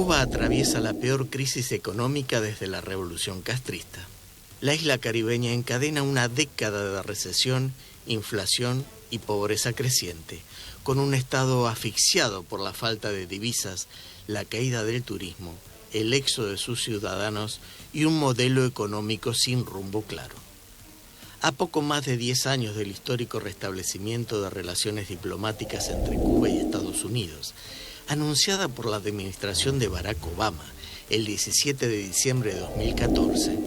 Cuba atraviesa la peor crisis económica desde la Revolución Castrista. La isla caribeña encadena una década de recesión, inflación y pobreza creciente, con un estado asfixiado por la falta de divisas, la caída del turismo, el éxodo de sus ciudadanos y un modelo económico sin rumbo claro. A poco más de 10 años del histórico restablecimiento de relaciones diplomáticas entre Cuba y Estados Unidos, anunciada por la administración de Barack Obama el 17 de diciembre de 2014,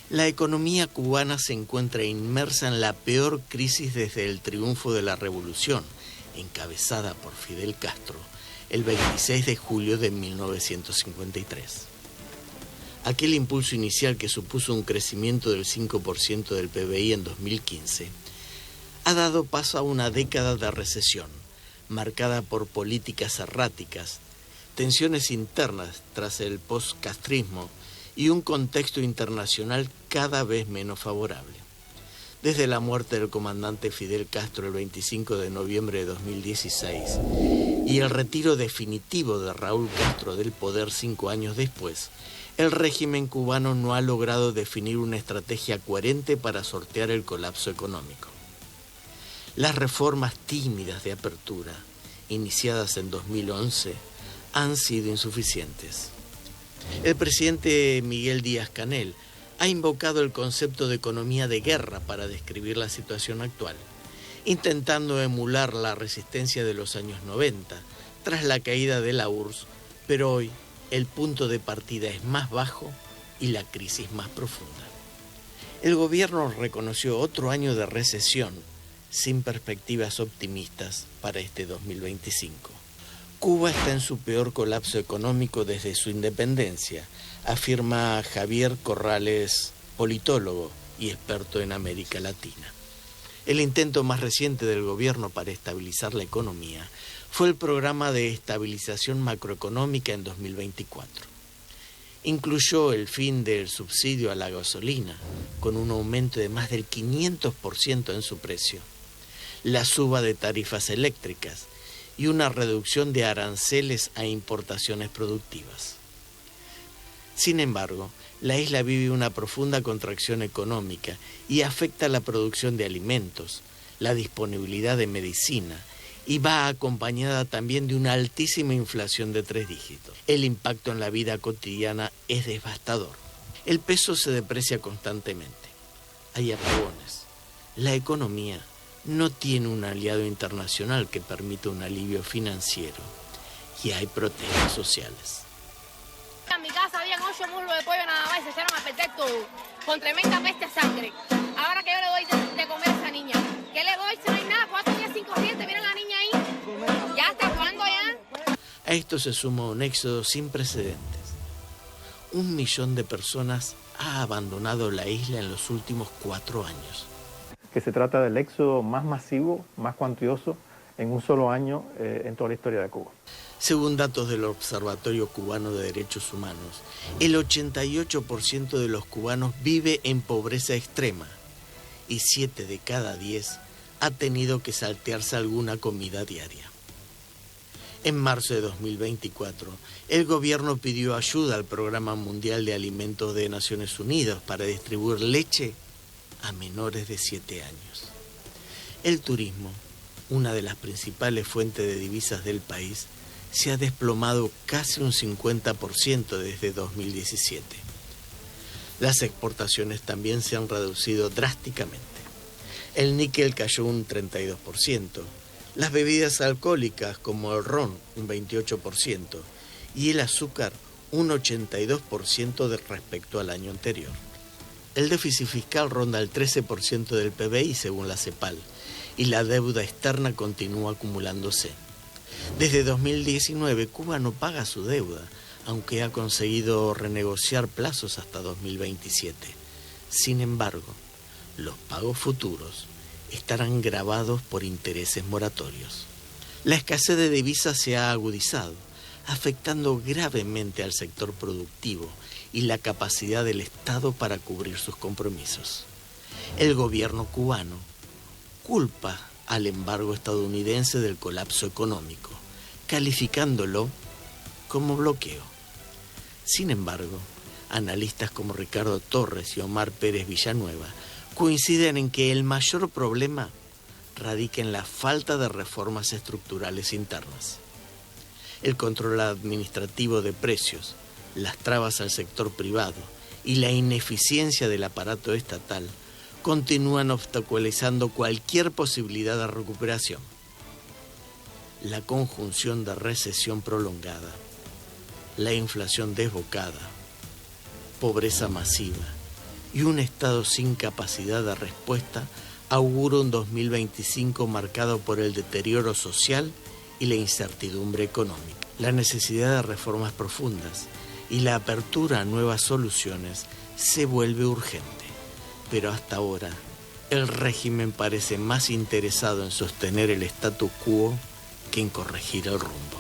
la economía cubana se encuentra inmersa en la peor crisis desde el triunfo de la revolución, encabezada por Fidel Castro, el 26 de julio de 1953. Aquel impulso inicial que supuso un crecimiento del 5% del PBI en 2015, ha dado paso a una década de recesión, marcada por políticas erráticas, tensiones internas tras el post-castrismo y un contexto internacional cada vez menos favorable. Desde la muerte del comandante Fidel Castro el 25 de noviembre de 2016 y el retiro definitivo de Raúl Castro del poder 5 años después, el régimen cubano no ha logrado definir una estrategia coherente para sortear el colapso económico. Las reformas tímidas de apertura, iniciadas en 2011, han sido insuficientes. El presidente Miguel Díaz-Canel ha invocado el concepto de economía de guerra para describir la situación actual, intentando emular la resistencia de los años 90, tras la caída de la URSS, pero hoy el punto de partida es más bajo y la crisis más profunda. El gobierno reconoció otro año de recesión, sin perspectivas optimistas para este 2025. Cuba está en su peor colapso económico desde su independencia, afirma Javier Corrales, politólogo y experto en América Latina. El intento más reciente del gobierno para estabilizar la economía fue el programa de estabilización macroeconómica en 2024. Incluyó el fin del subsidio a la gasolina, con un aumento de más del 500% en su precio, la suba de tarifas eléctricas y una reducción de aranceles a importaciones productivas. Sin embargo, la isla vive una profunda contracción económica y afecta la producción de alimentos, la disponibilidad de medicina y va acompañada también de una altísima inflación de 3 dígitos. El impacto en la vida cotidiana es devastador. El peso se deprecia constantemente. Hay apagones. La economía no tiene un aliado internacional que permita un alivio financiero y hay protestas sociales. En mi casa habían 8 muslos de pollo nada más y se echaron a perder todo, con tremenda peste a sangre. Ahora que yo le doy de comer a esa niña, ¿qué le doy si no hay nada? 4 días sin corriente, miren la niña ahí. ¿Ya hasta cuándo ya? A esto se suma un éxodo sin precedentes. 1 millón de personas ha abandonado la isla en los últimos 4 años. Que se trata del éxodo más masivo, más cuantioso en un solo año en toda la historia de Cuba. Según datos del Observatorio Cubano de Derechos Humanos, el 88% de los cubanos vive en pobreza extrema y 7 de cada 10 ha tenido que saltearse alguna comida diaria. En marzo de 2024, el gobierno pidió ayuda al Programa Mundial de Alimentos de Naciones Unidas para distribuir leche a menores de 7 años. El turismo, una de las principales fuentes de divisas del país, se ha desplomado casi un 50% desde 2017. Las exportaciones también se han reducido drásticamente. El níquel cayó un 32%, las bebidas alcohólicas como el ron un 28% y el azúcar un 82% respecto al año anterior. El déficit fiscal ronda el 13% del PBI según la CEPAL y la deuda externa continúa acumulándose. Desde 2019 Cuba no paga su deuda, aunque ha conseguido renegociar plazos hasta 2027. Sin embargo, los pagos futuros estarán gravados por intereses moratorios. La escasez de divisas se ha agudizado, afectando gravemente al sector productivo y la capacidad del Estado para cubrir sus compromisos. El gobierno cubano culpa al embargo estadounidense del colapso económico, calificándolo como bloqueo. Sin embargo, analistas como Ricardo Torres y Omar Pérez Villanueva coinciden en que el mayor problema radica en la falta de reformas estructurales internas. El control administrativo de precios, las trabas al sector privado y la ineficiencia del aparato estatal continúan obstaculizando cualquier posibilidad de recuperación. La conjunción de recesión prolongada, la inflación desbocada, pobreza masiva y un Estado sin capacidad de respuesta augura un 2025 marcado por el deterioro social y la incertidumbre económica. La necesidad de reformas profundas y la apertura a nuevas soluciones se vuelve urgente, pero hasta ahora el régimen parece más interesado en sostener el statu quo que en corregir el rumbo.